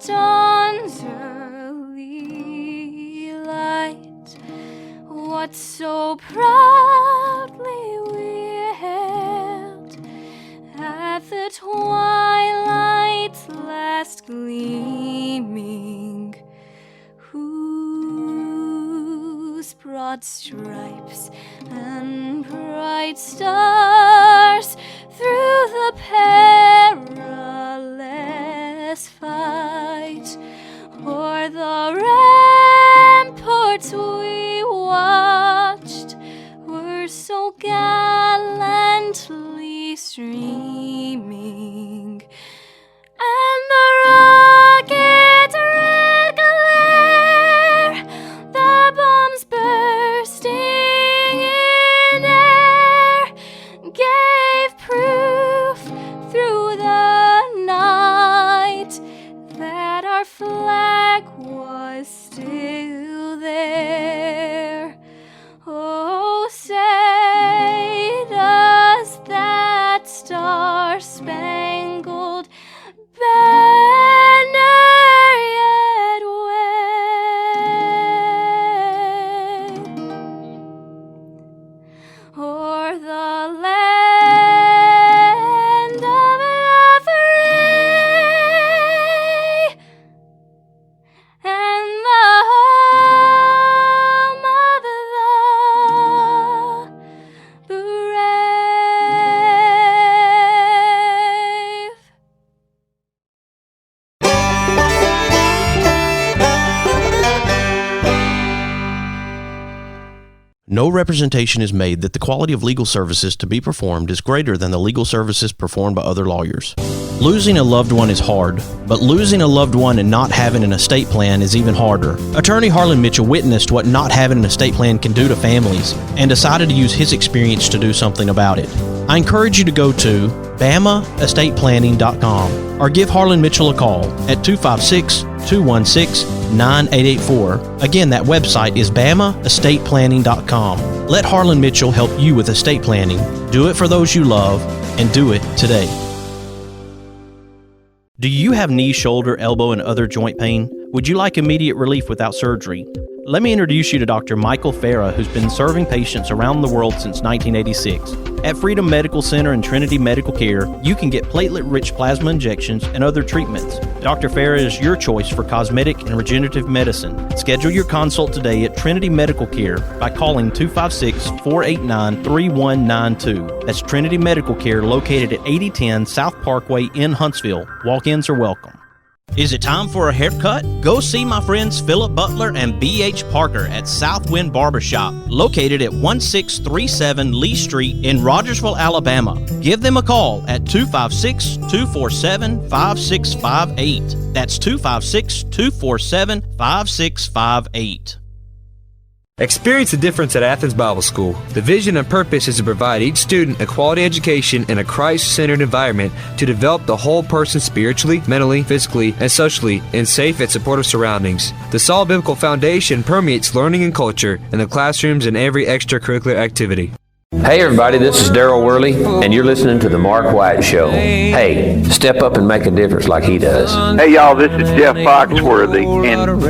dawn's early light, what so proudly we hailed at the twilight's last gleaming, whose broad stripes and bright stars through the perilous fight o'er the ramparts we watched were so gallantly streaming, and the rocket red glare, the bombs bursting in air, gave proof through the night that our flag was still there. Oh, say does that star-spangled banner yet wave o'er the land of the free and the home of the brave. No representation is made that the quality of legal services to be performed is greater than the legal services performed by other lawyers. Losing a loved one is hard, but losing a loved one and not having an estate plan is even harder. Attorney Harlan Mitchell witnessed what not having an estate plan can do to families and decided to use his experience to do something about it. I encourage you to go to BamaEstatePlanning.com or give Harlan Mitchell a call at 256-216-9884. Again, that website is BamaEstatePlanning.com. Let Harlan Mitchell help you with estate planning. Do it for those you love, and do it today. Do you have knee, shoulder, elbow, and other joint pain? Would you like immediate relief without surgery? Let me introduce you to Dr. Michael Farah, who's been serving patients around the world since 1986. At Freedom Medical Center and Trinity Medical Care, you can get platelet-rich plasma injections and other treatments. Dr. Farah is your choice for cosmetic and regenerative medicine. Schedule your consult today at Trinity Medical Care by calling 256-489-3192. That's Trinity Medical Care, located at 8010 South Parkway in Huntsville. Walk-ins are welcome. Is it time for a haircut? Go see my friends Philip Butler and B.H. Parker at Southwind Barbershop, located at 1637 Lee Street in Rogersville, Alabama. Give them a call at 256-247-5658. That's 256-247-5658. Experience the difference at Athens Bible School. The vision and purpose is to provide each student a quality education in a Christ-centered environment to develop the whole person spiritually, mentally, physically, and socially in safe and supportive surroundings. The solid biblical foundation permeates learning and culture in the classrooms and every extracurricular activity. Hey everybody, this is Daryl Worley, and you're listening to The Mark White Show. Hey, step up and make a difference like he does. Hey y'all, this is Jeff Foxworthy, and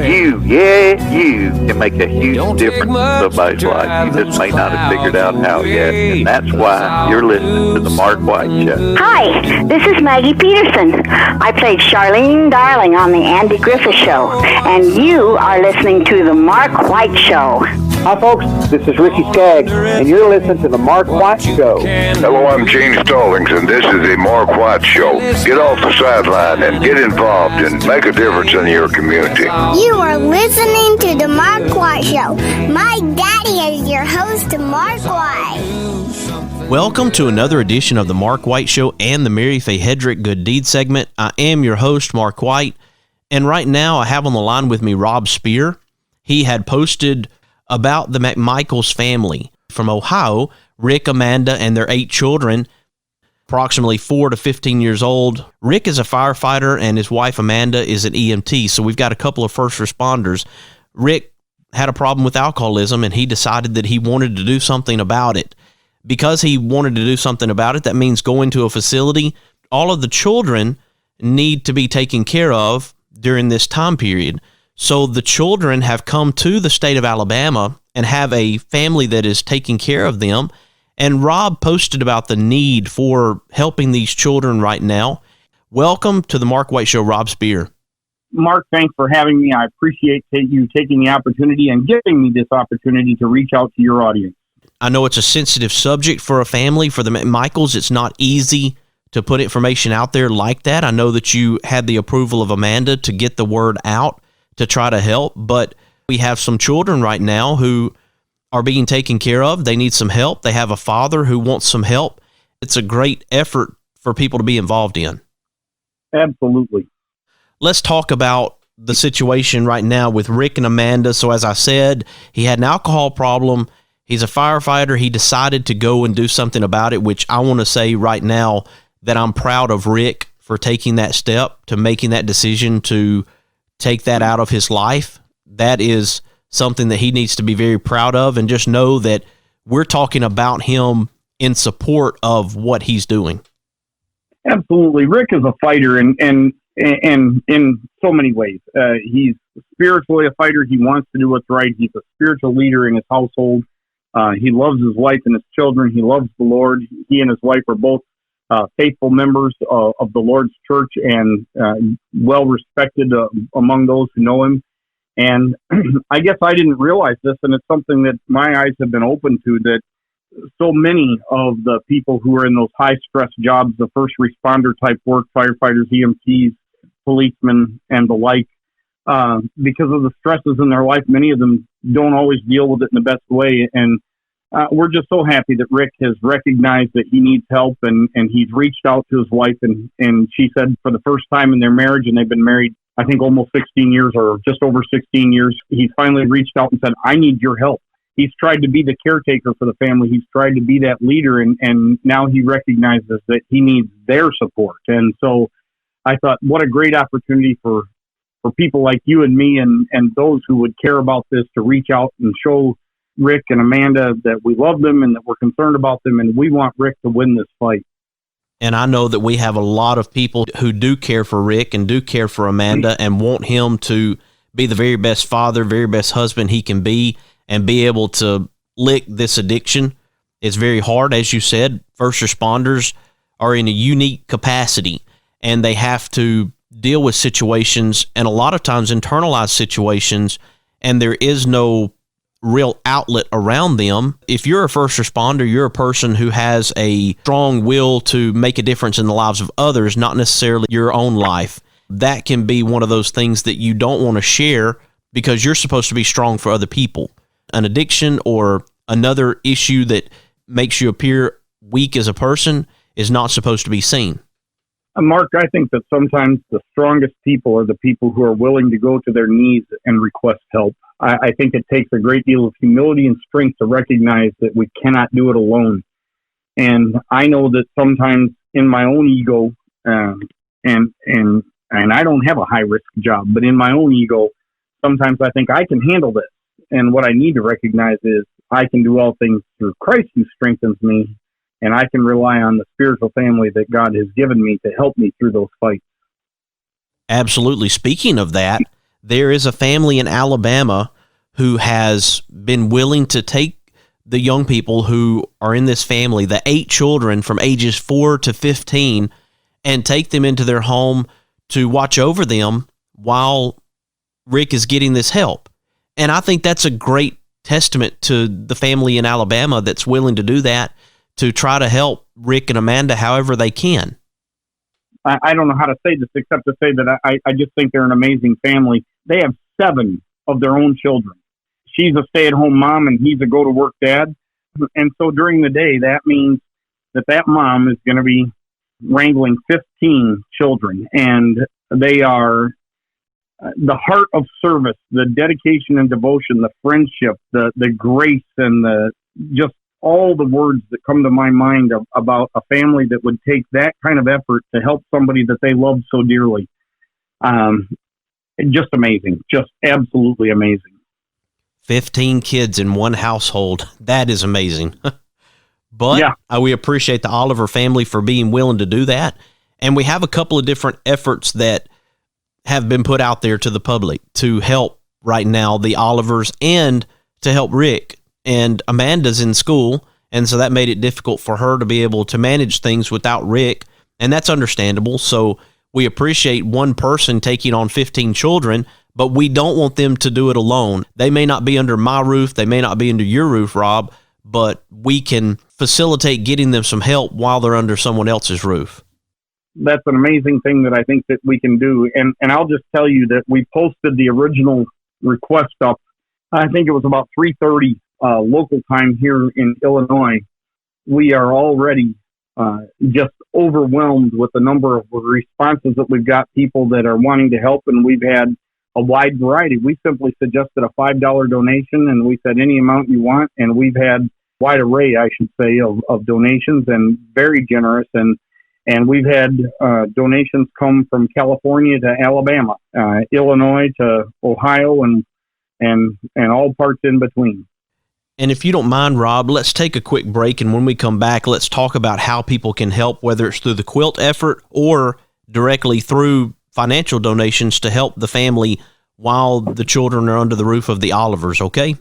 you can make a huge difference in somebody's life. You just may not have figured out how yet, and that's why you're listening to The Mark White Show. Hi, this is Maggie Peterson. I played Charlene Darling on The Andy Griffith Show, and you are listening to The Mark White Show. Hi folks, this is Ricky Skaggs, and you're listening to The Mark White Show. Hello, I'm Gene Stallings, and this is The Mark White Show. Get off the sideline and get involved and make a difference in your community. You are listening to The Mark White Show. My daddy is your host, Mark White. Welcome to another edition of The Mark White Show and the Mary Faye Headrick Good Deed segment. I am your host, Mark White, and right now I have on the line with me Rob Speer. He had posted about the McMichael's family from Ohio, Rick, Amanda, and their 8 children, approximately 4 to 15 years old. Rick is a firefighter, and his wife, Amanda, is an EMT, so we've got a couple of first responders. Rick had a problem with alcoholism, and he decided that he wanted to do something about it. Because he wanted to do something about it, that means going to a facility. All of the children need to be taken care of. during this time period. So the children have come to the state of Alabama and have a family that is taking care of them. And Rob posted about the need for helping these children right now. Welcome to the Mark White Show, Rob Speer. Mark, thanks for having me. I appreciate you taking the opportunity and giving me this opportunity to reach out to your audience. I know it's a sensitive subject for a family, for the McMichaels. It's not easy to put information out there like that. I know that you had the approval of Amanda to get the word out to try to help, but we have some children right now who are being taken care of. They need some help. They have a father who wants some help. It's a great effort for people to be involved in. Absolutely. Let's talk about the situation right now with Rick and Amanda. So as I said, he had an alcohol problem. He's a firefighter. He decided to go and do something about it, which I want to say right now that I'm proud of Rick for taking that step, to making that decision to take that out of his life. That is something that he needs to be very proud of, and just know that we're talking about him in support of what he's doing. Absolutely. Rick is a fighter and in so many ways. He's spiritually a fighter. He wants to do what's right. He's a spiritual leader in his household. He loves his wife and his children. He loves the Lord. He and his wife are both faithful members of the Lord's church and well respected among those who know him. And I guess I didn't realize this, and it's something that my eyes have been open to, that so many of the people who are in those high stress jobs, the first responder type work, firefighters, EMTs, policemen, and the like, because of the stresses in their life, many of them don't always deal with it in the best way. And we're just so happy that Rick has recognized that he needs help, and he's reached out to his wife, and she said for the first time in their marriage, and they've been married, I think, almost 16 years or just over 16 years, he finally reached out and said, I need your help. He's tried to be the caretaker for the family. He's tried to be that leader, and now he recognizes that he needs their support. And so I thought, what a great opportunity for people like you and me and those who would care about this to reach out and show Rick and Amanda that we love them and that we're concerned about them, and we want Rick to win this fight. And I know that we have a lot of people who do care for Rick and do care for Amanda and want him to be the very best father, very best husband he can be, and be able to lick this addiction. It's very hard. As you said, first responders are in a unique capacity, and they have to deal with situations, and a lot of times internalized situations, and there is no real outlet around them. If you're a first responder, you're a person who has a strong will to make a difference in the lives of others, not necessarily your own life. That can be one of those things that you don't want to share because you're supposed to be strong for other people. An addiction or another issue that makes you appear weak as a person is not supposed to be seen. Mark, I think that sometimes the strongest people are the people who are willing to go to their knees and request help. I think it takes a great deal of humility and strength to recognize that we cannot do it alone. And I know that sometimes in my own ego, and I don't have a high risk job, but in my own ego, sometimes I think I can handle this. And what I need to recognize is I can do all things through Christ who strengthens me, and I can rely on the spiritual family that God has given me to help me through those fights. Absolutely. Speaking of that, there is a family in Alabama who has been willing to take the young people who are in this family, the 8 children from ages 4 to 15, and take them into their home to watch over them while Rick is getting this help. And I think that's a great testament to the family in Alabama that's willing to do that, to try to help Rick and Amanda however they can. I don't know how to say this except to say that I just think they're an amazing family. They have 7 of their own children. She's a stay-at-home mom and he's a go-to-work dad. And so during the day, that means that mom is going to be wrangling 15 children. And they are the heart of service, the dedication and devotion, the friendship, the grace, and the just all the words that come to my mind about a family that would take that kind of effort to help somebody that they love so dearly. Just amazing. Just absolutely amazing. 15 kids in one household. That is amazing. But yeah. We appreciate the Oliver family for being willing to do that. And we have a couple of different efforts that have been put out there to the public to help right now the Olivers and to help Rick. And Amanda's in school, and so that made it difficult for her to be able to manage things without Rick, and that's understandable. So we appreciate one person taking on 15 children, but we don't want them to do it alone. They may not be under my roof, they may not be under your roof, Rob, but we can facilitate getting them some help while they're under someone else's roof. That's an amazing thing that I think that we can do. And I'll just tell you that we posted the original request up, I think it was about 3:30 local time here in Illinois. We are already just overwhelmed with the number of responses that we've got, people that are wanting to help, and we've had a wide variety. We simply suggested a $5 donation, and we said any amount you want, and we've had wide array, I should say, of donations, and very generous. And we've had donations come from California to Alabama, Illinois to Ohio, and all parts in between. And if you don't mind, Rob, let's take a quick break, and when we come back, let's talk about how people can help, whether it's through the quilt effort or directly through financial donations to help the family while the children are under the roof of the Olivers, okay?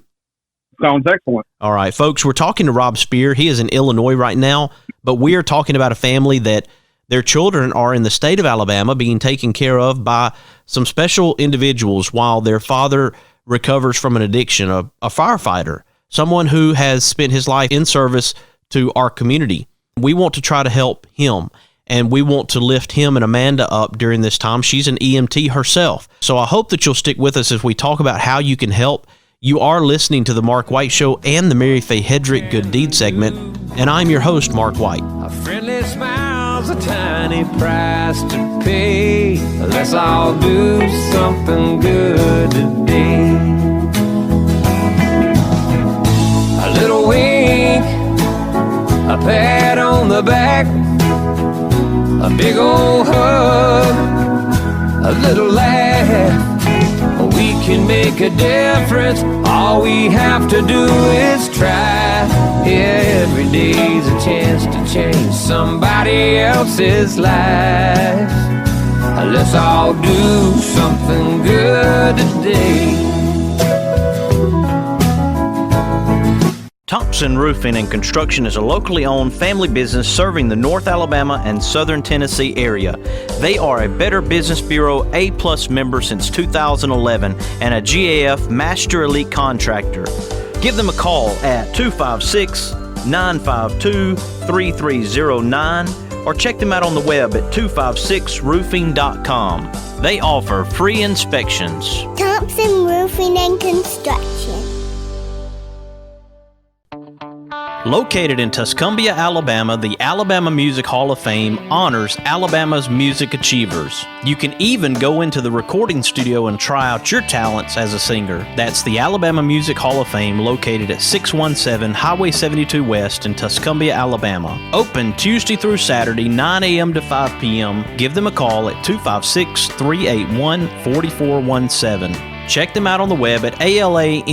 Sounds excellent. All right, folks, we're talking to Rob Speer. He is in Illinois right now, but we are talking about a family that their children are in the state of Alabama being taken care of by some special individuals while their father recovers from an addiction, a firefighter, someone who has spent his life in service to our community. We want to try to help him, and we want to lift him and Amanda up during this time. She's an EMT herself. So I hope that you'll stick with us as we talk about how you can help. You are listening to The Mark White Show and the Mary Faye Headrick Good Deed segment, and I'm your host, Mark White. A friendly smile's a tiny price to pay. Let's all do something good today. A little wink, a pat on the back, a big old hug, a little laugh. We can make a difference. All we have to do is try. Yeah, every day's a chance to change somebody else's life. Let's all do something good today. Thompson Roofing and Construction is a locally owned family business serving the North Alabama and Southern Tennessee area. They are a Better Business Bureau A+ member since 2011 and a GAF Master Elite Contractor. Give them a call at 256-952-3309 or check them out on the web at 256roofing.com. They offer free inspections. Thompson Roofing and Construction. Located in Tuscumbia, Alabama, the Alabama Music Hall of Fame honors Alabama's music achievers. You can even go into the recording studio and try out your talents as a singer. That's the Alabama Music Hall of Fame, located at 617 Highway 72 West in Tuscumbia, Alabama. Open Tuesday through Saturday, 9 a.m. to 5 p.m. Give them a call at 256-381-4417. Check them out on the web at alamhof.org.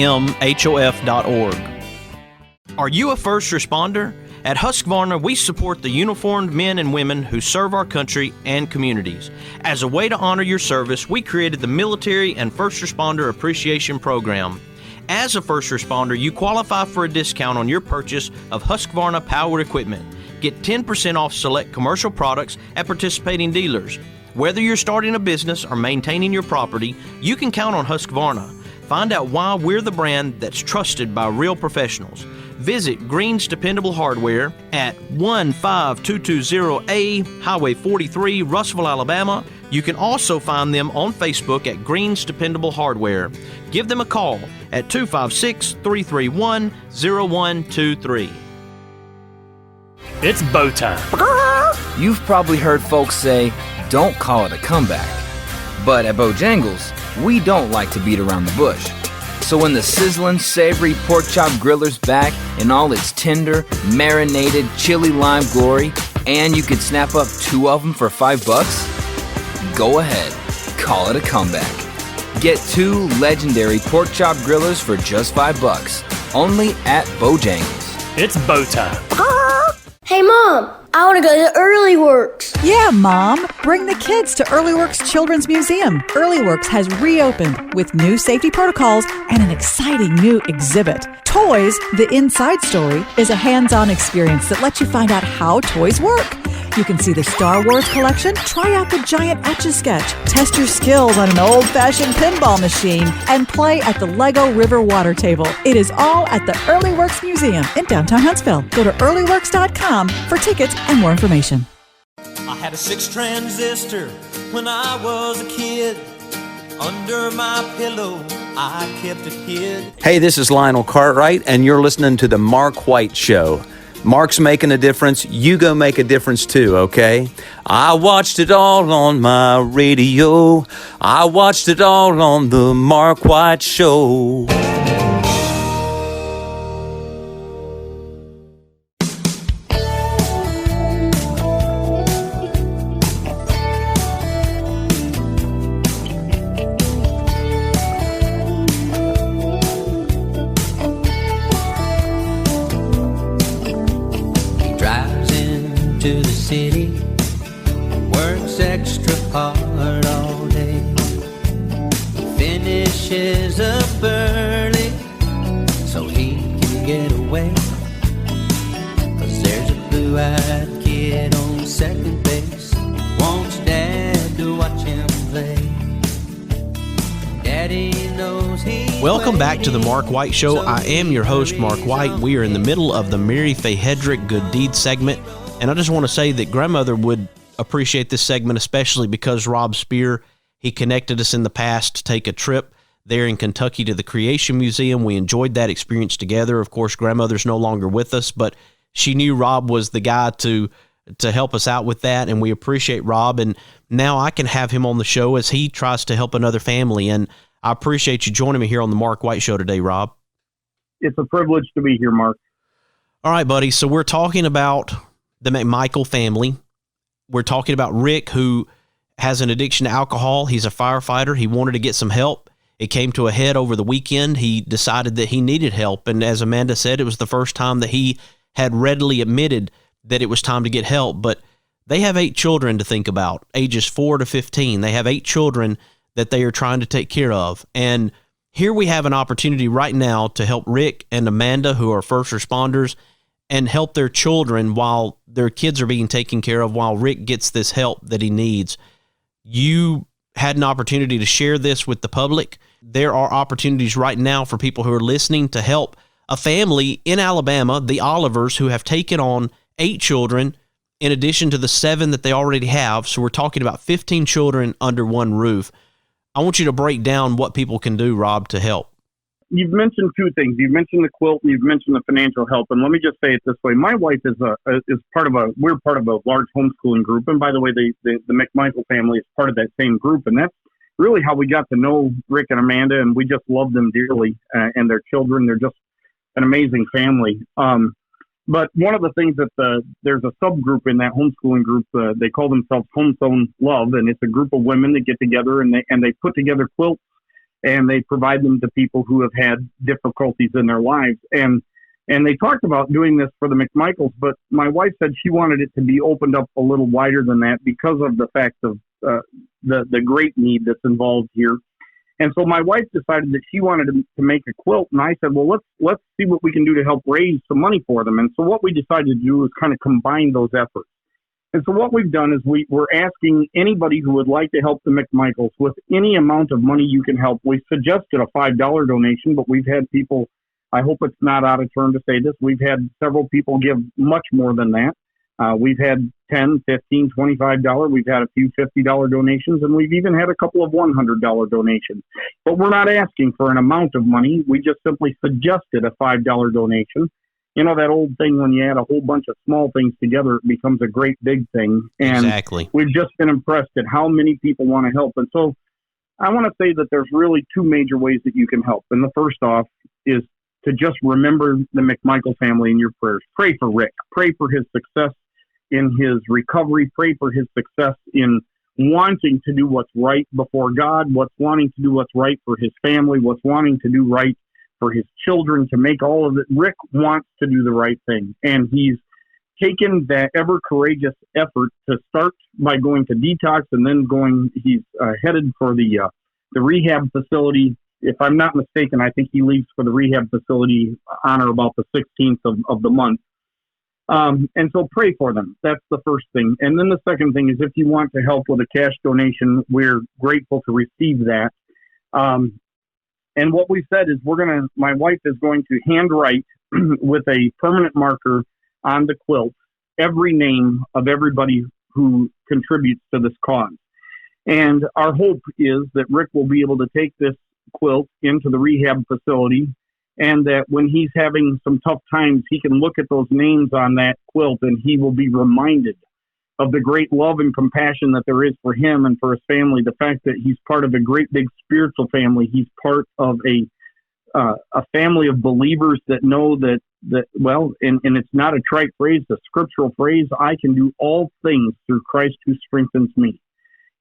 Are you a first responder? At Husqvarna, we support the uniformed men and women who serve our country and communities. As a way to honor your service, we created the Military and First Responder Appreciation Program. As a first responder, you qualify for a discount on your purchase of Husqvarna powered equipment. Get 10% off select commercial products at participating dealers. Whether you're starting a business or maintaining your property, you can count on Husqvarna. Find out why we're the brand that's trusted by real professionals. Visit Green's Dependable Hardware at 15220A Highway 43, Russellville, Alabama. You can also find them on Facebook at Green's Dependable Hardware. Give them a call at 256-331-0123. It's bow time. You've probably heard folks say, don't call it a comeback. But at Bojangles, we don't like to beat around the bush. So when the sizzling, savory pork chop griller's back in all its tender, marinated, chili lime glory, and you could snap up 2 of them for $5, go ahead, call it a comeback. Get 2 legendary pork chop grillers for just $5, only at Bojangles. It's bow time. Hey Mom, I want to go to Early Works. Yeah, Mom. Bring the kids to Early Works Children's Museum. Early Works has reopened with new safety protocols and an exciting new exhibit. Toys, The Inside Story, is a hands-on experience that lets you find out how toys work. You can see the Star Wars collection, try out the giant Etch-a-Sketch, test your skills on an old-fashioned pinball machine, and play at the Lego River water table. It is all at the Early Works Museum in downtown Huntsville. Go to earlyworks.com for tickets and more information. I had a 6 transistor when I was a kid. Under my pillow, I kept it hid. Hey, this is Lionel Cartwright, and you're listening to The Mark White Show. Mark's making a difference. You go make a difference too, okay? I watched it all on my radio. I watched it all on The Mark White Show. To the city, works extra hard all day, finishes up early so he can get away, 'cause there's a blue-eyed kid on second base, wants dad to watch him play. Daddy knows he. Welcome back to the Mark White Show. I am your host, Mark White. We are in the middle of the Mary Faye Headrick Good Deed segment. And I just want to say that grandmother would appreciate this segment, especially because Rob Speer, he connected us in the past to take a trip there in Kentucky to the Creation Museum. We enjoyed that experience together. Of course, grandmother's no longer with us, but she knew Rob was the guy to help us out with that, and we appreciate Rob. And now I can have him on the show as he tries to help another family. And I appreciate you joining me here on the Mark White Show today, Rob. It's a privilege to be here, Mark. All right, buddy. So we're talking about the McMichael family. We're talking about Rick, who has an addiction to alcohol. He's a firefighter. He wanted to get some help. It came to a head over the weekend. He decided that he needed help. And as Amanda said, it was the first time that he had readily admitted that it was time to get help. But they have 8 children to think about, ages 4 to 15. They have 8 children that they are trying to take care of. And here we have an opportunity right now to help Rick and Amanda, who are first responders, and help their children while their kids are being taken care of, while Rick gets this help that he needs. You had an opportunity to share this with the public. There are opportunities right now for people who are listening to help a family in Alabama, the Olivers, who have taken on 8 children in addition to the 7 that they already have. So we're talking about 15 children under one roof. I want you to break down what people can do, Rob, to help. You've mentioned 2 things. You've mentioned the quilt and you've mentioned the financial help. And let me just say it this way. My wife is part of a large homeschooling group. And by the way, the McMichael family is part of that same group. And that's really how we got to know Rick and Amanda. And we just love them dearly and their children. They're just an amazing family. But one of the things that there's a subgroup in that homeschooling group, they call themselves Homezone Love. And it's a group of women that get together and they put together quilts. And they provide them to people who have had difficulties in their lives. And they talked about doing this for the McMichaels, but my wife said she wanted it to be opened up a little wider than that because of the fact of the great need that's involved here. And so my wife decided that she wanted to make a quilt. And I said, well, let's see what we can do to help raise some money for them. And so what we decided to do is kind of combine those efforts. And so what we've done is we're asking anybody who would like to help the McMichaels with any amount of money you can help. We suggested a $5 donation, but we've had people, I hope it's not out of turn to say this, we've had several people give much more than that. We've had $10, $15, $25. We've had a few $50 donations, and we've even had a couple of $100 donations. But we're not asking for an amount of money. We just simply suggested a $5 donation. You know, that old thing, when you add a whole bunch of small things together, it becomes a great big thing. And exactly. We've just been impressed at how many people want to help. And so I want to say that there's really 2 major ways that you can help. And the first off is to just remember the McMichael family in your prayers. Pray for Rick. Pray for his success in his recovery. Pray for his success in wanting to do what's right before God, what's wanting to do what's right for his family, what's wanting to do right for his children, to make all of it. Rick wants to do the right thing, and he's taken that ever courageous effort to start by going to detox and then he's headed for the rehab facility. If I'm not mistaken, I think he leaves for the rehab facility on or about the 16th of the month. And so pray for them. That's the first thing. And then the second thing is if you want to help with a cash donation, we're grateful to receive that. And what we've said is my wife is going to handwrite with a permanent marker on the quilt every name of everybody who contributes to this cause. And our hope is that Rick will be able to take this quilt into the rehab facility, and that when he's having some tough times, he can look at those names on that quilt and he will be reminded of the great love and compassion that there is for him and for his family. The fact that he's part of a great big spiritual family. He's part of a family of believers that know that and it's not a trite phrase, the scriptural phrase, I can do all things through Christ who strengthens me.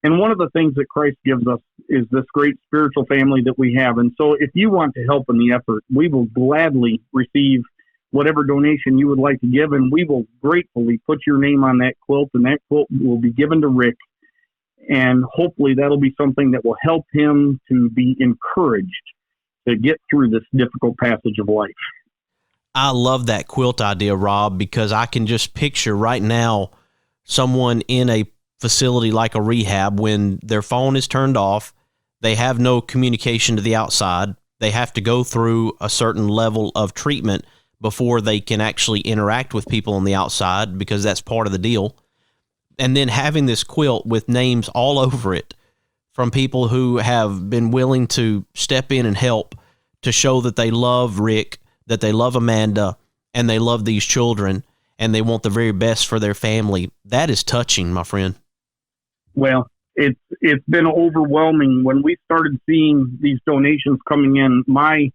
And one of the things that Christ gives us is this great spiritual family that we have. And so if you want to help in the effort, we will gladly receive whatever donation you would like to give, and we will gratefully put your name on that quilt, and that quilt will be given to Rick. And hopefully that'll be something that will help him to be encouraged to get through this difficult passage of life. I love that quilt idea, Rob, because I can just picture right now someone in a facility like a rehab when their phone is turned off, they have no communication to the outside, they have to go through a certain level of treatment before they can actually interact with people on the outside, because that's part of the deal. And then having this quilt with names all over it from people who have been willing to step in and help to show that they love Rick, that they love Amanda, and they love these children, and they want the very best for their family. That is touching, my friend. Well, it's been overwhelming. When we started seeing these donations coming in, my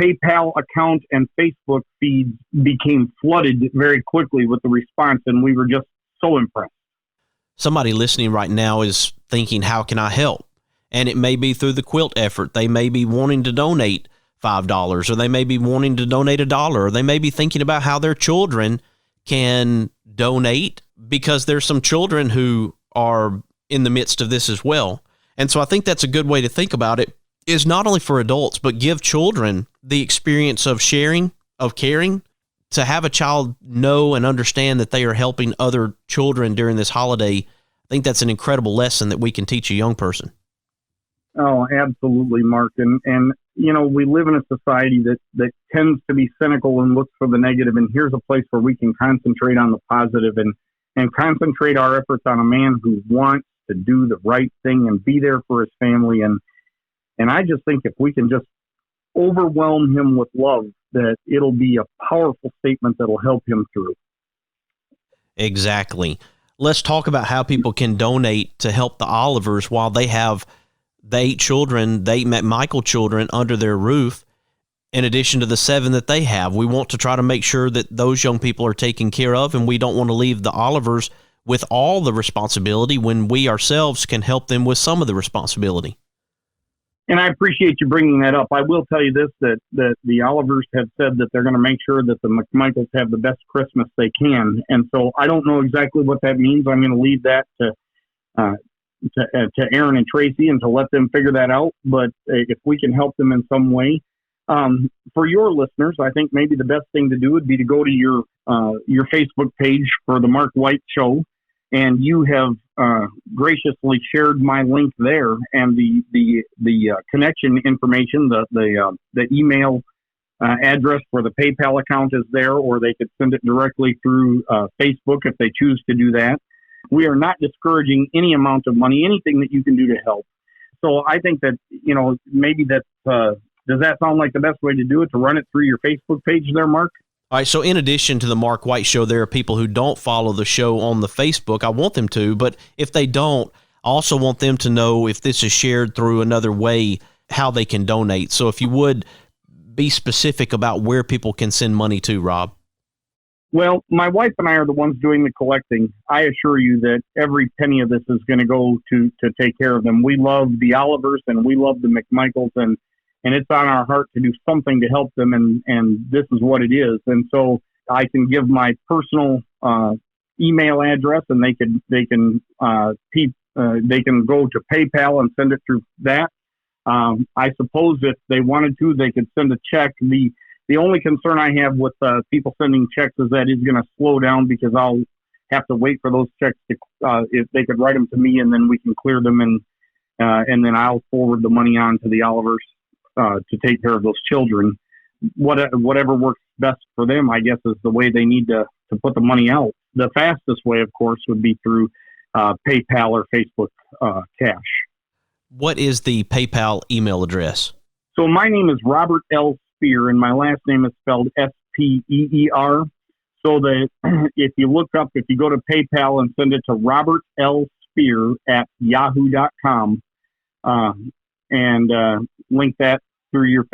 PayPal account and Facebook feeds became flooded very quickly with the response, and we were just so impressed. Somebody listening right now is thinking, how can I help? And it may be through the quilt effort. They may be wanting to donate $5, or they may be wanting to donate $1, or they may be thinking about how their children can donate, because there's some children who are in the midst of this as well. And so I think that's a good way to think about it, is not only for adults, but give children the experience of sharing, of caring, to have a child know and understand that they are helping other children during this holiday. I think that's an incredible lesson that we can teach a young person. Oh, absolutely, Mark. And we live in a society that tends to be cynical and looks for the negative. And here's a place where we can concentrate on the positive and concentrate our efforts on a man who wants to do the right thing and be there for his family. And I just think if we can just overwhelm him with love, that it'll be a powerful statement that'll help him through. Exactly. Let's talk about how people can donate to help the Olivers while they have the 8 McMichael children under their roof, in addition to the 7 that they have. We want to try to make sure that those young people are taken care of, and we don't want to leave the Olivers with all the responsibility when we ourselves can help them with some of the responsibility. And I appreciate you bringing that up. I will tell you this, that the Olivers have said that they're going to make sure that the McMichaels have the best Christmas they can. And so I don't know exactly what that means. I'm going to leave that to Aaron and Tracy and to let them figure that out. But if we can help them in some way, for your listeners, I think maybe the best thing to do would be to go to your Facebook page for the Mark White Show, and you have graciously shared my link there, and the connection information, the email address for the PayPal account is there, or they could send it directly through Facebook if they choose to do that. We are not discouraging any amount of money, anything that you can do to help. So I think that, maybe that, does that sound like the best way to do it, to run it through your Facebook page there, Mark? All right, so in addition to the Mark White Show, there are people who don't follow the show on the Facebook. I want them to, but if they don't, I also want them to know if this is shared through another way, how they can donate. So if you would be specific about where people can send money to, Rob. Well, my wife and I are the ones doing the collecting. I assure you that every penny of this is going to go to take care of them. We love the Olivers and we love the McMichaels, and it's on our heart to do something to help them, and this is what it is. And so I can give my personal email address, and they can go to PayPal and send it through that. I suppose if they wanted to, they could send a check. The only concern I have with people sending checks is that it's going to slow down, because I'll have to wait for those checks to, if they could write them to me, and then we can clear them, and then I'll forward the money on to the Olivers to take care of those children. Whatever works best for them, I guess, is the way they need to put the money out. The fastest way, of course, would be through PayPal or Facebook Cash. What is the PayPal email address? So my name is Robert L. Speer, and my last name is spelled Speer. So that if you go to PayPal and send it to Robert L. Speer at yahoo.com and link that through your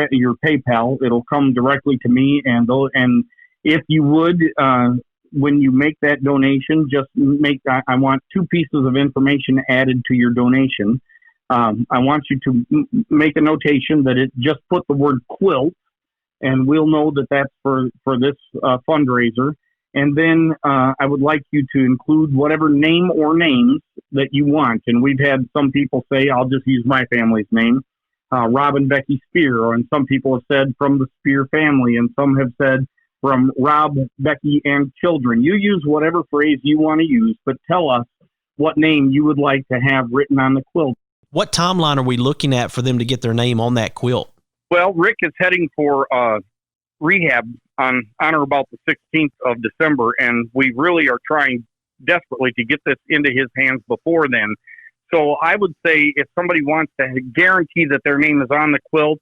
PayPal, it'll come directly to me. And if you would, when you make that donation, just I want 2 pieces of information added to your donation. I want you to make a notation that it just put the word quilt, and we'll know that that's for this fundraiser. And then I would like you to include whatever name or names that you want. And we've had some people say, I'll just use my family's name, Rob and Becky Speer. And some people have said from the Speer family, and some have said from Rob, Becky, and children. You use whatever phrase you want to use, but tell us what name you would like to have written on the quilt. What timeline are we looking at for them to get their name on that quilt? Well, Rick is heading for rehab on or about the 16th of December, and we really are trying desperately to get this into his hands before then. So I would say if somebody wants to guarantee that their name is on the quilt,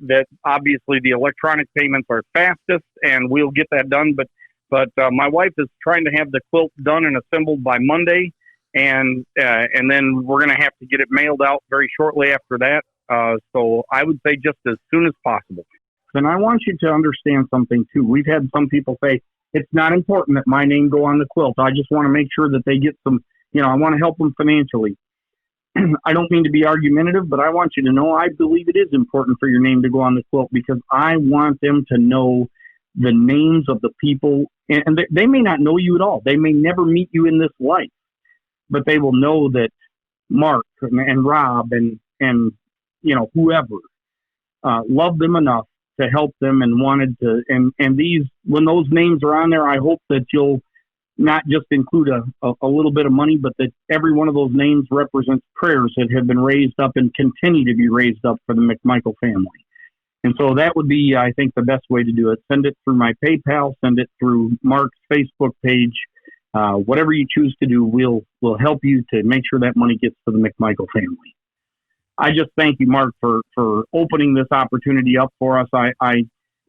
that obviously the electronic payments are fastest, and we'll get that done. But my wife is trying to have the quilt done and assembled by Monday, and then we're going to have to get it mailed out very shortly after that. So I would say just as soon as possible. And I want you to understand something too. We've had some people say, it's not important that my name go on the quilt. I just want to make sure that they get some, I want to help them financially. I don't mean to be argumentative, but I want you to know I believe it is important for your name to go on the quilt, because I want them to know the names of the people. And they may not know you at all. They may never meet you in this life, but they will know that Mark and Rob and whoever loved them enough to help them and wanted to, and these, when those names are on there, I hope that you'll not just include a little bit of money, but that every one of those names represents prayers that have been raised up and continue to be raised up for the McMichael family. And so that would be, I think, the best way to do it. Send it through my PayPal, send it through Mark's Facebook page. Whatever you choose to do, we'll help you to make sure that money gets to the McMichael family. I just thank you, Mark, for opening this opportunity up for us. I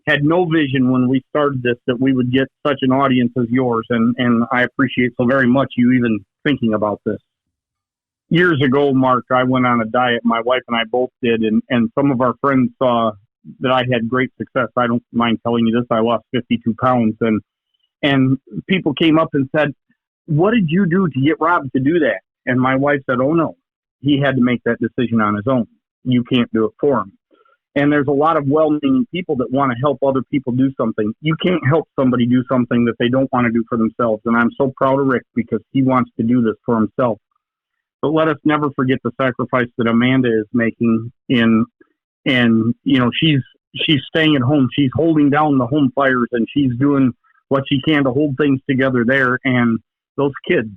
had no vision when we started this that we would get such an audience as yours, and I appreciate so very much you even thinking about this. Years ago, Mark, I went on a diet. My wife and I both did, and some of our friends saw that I had great success. I don't mind telling you this. I lost 52 pounds, and people came up and said, "What did you do to get Rob to do that?" And my wife said, "Oh, no. He had to make that decision on his own. You can't do it for him." And there's a lot of well-meaning people that want to help other people do something. You can't help somebody do something that they don't want to do for themselves. And I'm so proud of Rick because he wants to do this for himself. But let us never forget the sacrifice that Amanda is making she's staying at home. She's holding down the home fires, and she's doing what she can to hold things together there. And those kids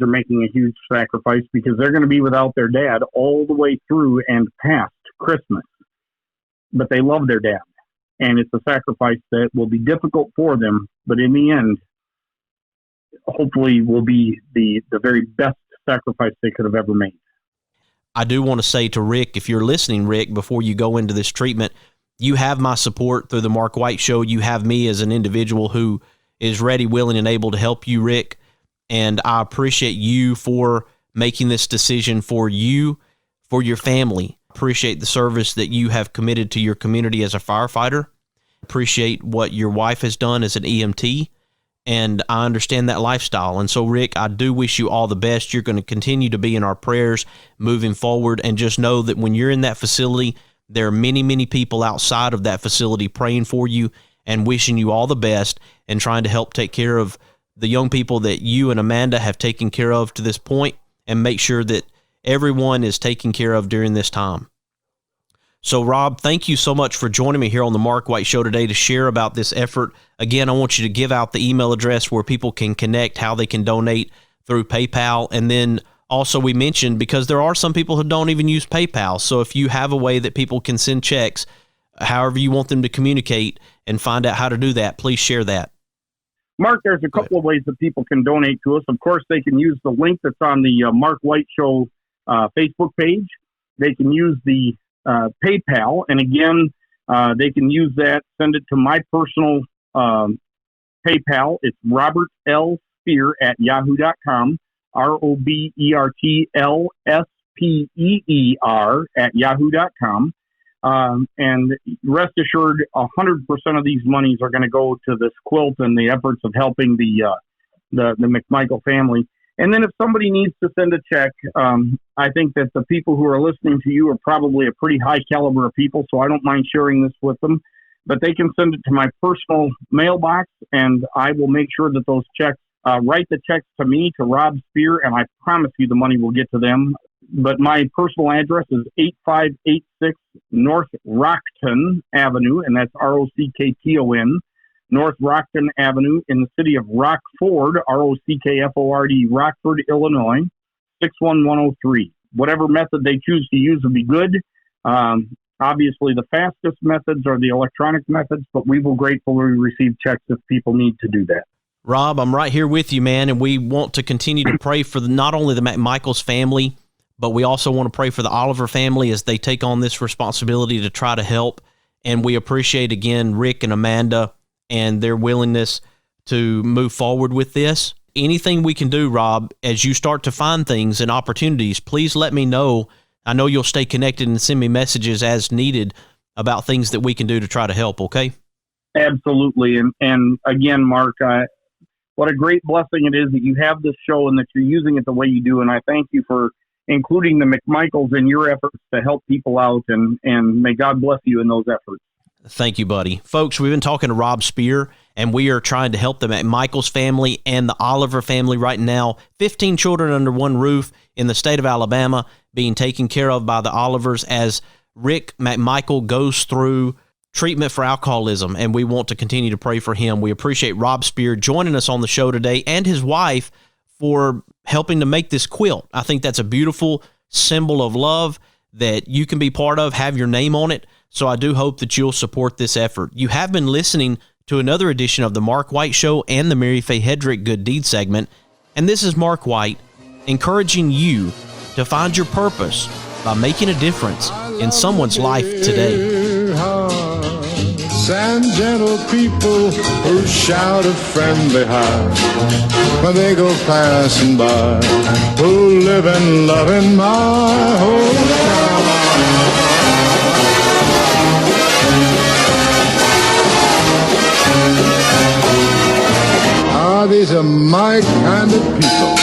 are making a huge sacrifice because they're going to be without their dad all the way through and past Christmas. But they love their dad. And it's a sacrifice that will be difficult for them, but in the end, hopefully will be the very best sacrifice they could have ever made. I do want to say to Rick, if you're listening, Rick, before you go into this treatment, you have my support through the Mark White Show. You have me as an individual who is ready, willing, and able to help you, Rick. And I appreciate you for making this decision for you, for your family. Appreciate the service that you have committed to your community as a firefighter. Appreciate what your wife has done as an EMT. And I understand that lifestyle. And so, Rick, I do wish you all the best. You're going to continue to be in our prayers moving forward. And just know that when you're in that facility, there are many, many people outside of that facility praying for you. and wishing you all the best and trying to help take care of the young people that you and Amanda have taken care of to this point, and make sure that everyone is taken care of during this time. So, Rob, thank you so much for joining me here on the Mark White Show today to share about this effort. Again, I want you to give out the email address where people can connect, how they can donate through PayPal. And then also we mentioned, because there are some people who don't even use PayPal. So if you have a way that people can send checks, however you want them to communicate and find out how to do that, please share that. Mark, there's a couple of ways that people can donate to us. Of course, they can use the link that's on the Mark White Show Facebook page. They can use the PayPal, and again, they can use that, send it to my personal PayPal. It's Robert L. Speer at yahoo.com, RobertLSpeer at yahoo.com. And rest assured, 100% of these monies are going to go to this quilt and the efforts of helping the McMichael family. And then if somebody needs to send a check, I think that the people who are listening to you are probably a pretty high caliber of people, so I don't mind sharing this with them. But they can send it to my personal mailbox, and I will make sure that those checks, write the checks to me, to Rob Speer, and I promise you the money will get to them. But my personal address is 8586 North Rockton Avenue, and that's Rockton, North Rockton Avenue in the city of Rockford, Rockford, Rockford, Illinois, 61103. Whatever method they choose to use will be good. Obviously, the fastest methods are the electronic methods, but we will gratefully receive checks if people need to do that. Rob, I'm right here with you, man, and we want to continue to pray for not only the McMichaels family, but we also want to pray for the Oliver family as they take on this responsibility to try to help. And we appreciate, again, Rick and Amanda and their willingness to move forward with this. Anything we can do, Rob, as you start to find things and opportunities, please let me know. I know you'll stay connected and send me messages as needed about things that we can do to try to help, okay? Absolutely. And again, Mark, what a great blessing it is that you have this show and that you're using it the way you do. And I thank you for including the McMichaels in your efforts to help people out, and may God bless you in those efforts. Thank you, buddy. Folks, we've been talking to Rob Speer, and we are trying to help the McMichaels family and the Oliver family right now. 15 children under one roof in the state of Alabama being taken care of by the Olivers as Rick McMichael goes through treatment for alcoholism, and we want to continue to pray for him. We appreciate Rob Speer joining us on the show today, and his wife for helping to make this quilt. I think that's a beautiful symbol of love that you can be part of, have your name on it. So I do hope that you'll support this effort. You have been listening to another edition of the Mark White Show and the Mary Faye Headrick Good Deed segment. And this is Mark White encouraging you to find your purpose by making a difference in someone's life today. And gentle people who shout a friendly hi when they go passing by, who live and love in my hometown. These are my kind of people.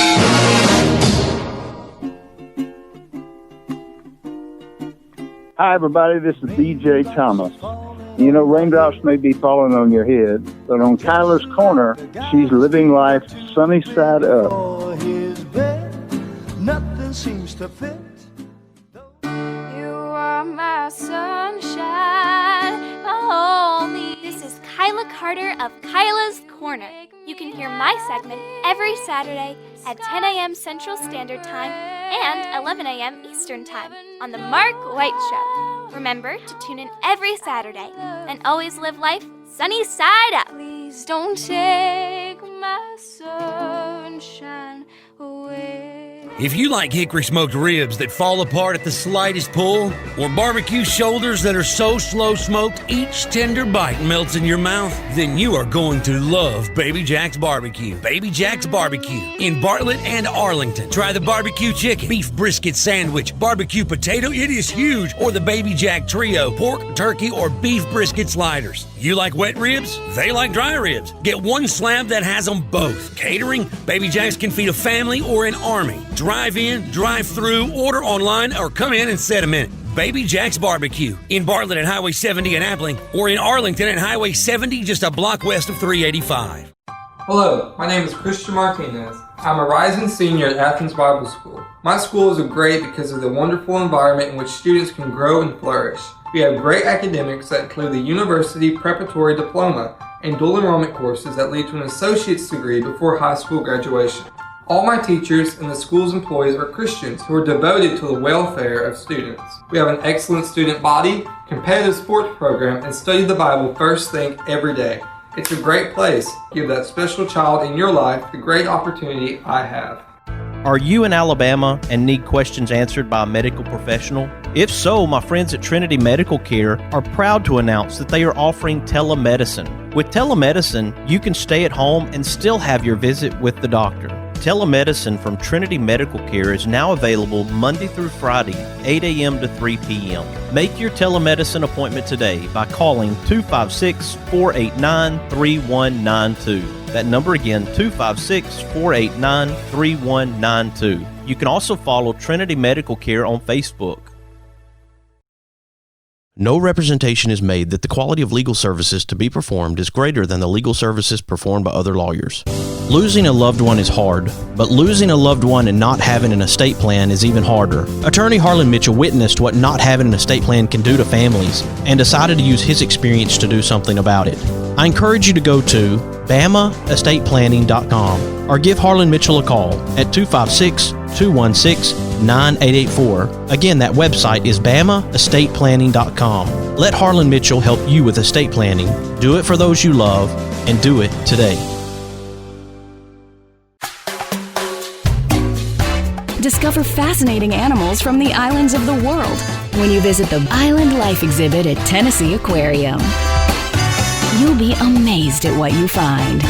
Hi, everybody. This is B.J. Thomas. You know, raindrops may be falling on your head, but on Kyla's corner, she's living life sunny side up. Nothing seems to fit. You are my sunshine, my only. This is Kyla Carter of Kyla's Corner. You can hear my segment every Saturday at 10 a.m. Central Standard Time and 11 a.m. Eastern Time on The Mark White Show. Remember to tune in every Saturday and always live life sunny side up. Please don't take my sunshine away. If you like hickory smoked ribs that fall apart at the slightest pull, or barbecue shoulders that are so slow smoked each tender bite melts in your mouth, then you are going to love Baby Jack's Barbecue. Baby Jack's Barbecue in Bartlett and Arlington. Try the barbecue chicken, beef brisket sandwich, barbecue potato, it is huge, or the Baby Jack Trio, pork, turkey, or beef brisket sliders. You like wet ribs? They like dry ribs. Get one slab that has them both. Catering? Baby Jack's can feed a family or an army. Drive in, drive through, order online, or come in and set them in. Baby Jack's Barbecue in Bartlett and Highway 70 in Appling, or in Arlington and Highway 70 just a block west of 385. Hello, my name is Christian Martinez. I'm a rising senior at Athens Bible School. My school is great because of the wonderful environment in which students can grow and flourish. We have great academics that include the University Preparatory Diploma and dual enrollment courses that lead to an associate's degree before high school graduation. All my teachers and the school's employees are Christians who are devoted to the welfare of students. We have an excellent student body, competitive sports program, and study the Bible first thing every day. It's a great place. Give that special child in your life the great opportunity I have. Are you in Alabama and need questions answered by a medical professional? If so, my friends at Trinity Medical Care are proud to announce that they are offering telemedicine. With telemedicine, you can stay at home and still have your visit with the doctor. Telemedicine from Trinity Medical Care is now available Monday through Friday, 8 a.m. to 3 p.m. Make your telemedicine appointment today by calling 256-489-3192. That number again, 256-489-3192. You can also follow Trinity Medical Care on Facebook. No representation is made that the quality of legal services to be performed is greater than the legal services performed by other lawyers. Losing a loved one is hard, but losing a loved one and not having an estate plan is even harder. Attorney Harlan Mitchell witnessed what not having an estate plan can do to families and decided to use his experience to do something about it. I encourage you to go to BamaEstatePlanning.com or give Harlan Mitchell a call at 256-216-9884. Again, that website is BamaEstatePlanning.com. Let Harlan Mitchell help you with estate planning. Do it for those you love, and do it today. Discover fascinating animals from the islands of the world when you visit the Island Life exhibit at Tennessee Aquarium. You'll be amazed at what you find.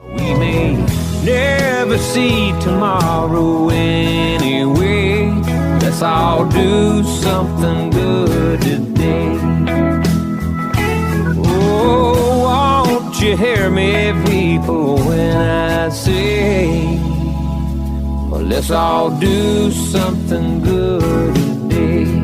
We may never see tomorrow anyway. Let's all do something good today. Oh, won't you hear me, people, when I say, well, let's all do something good today.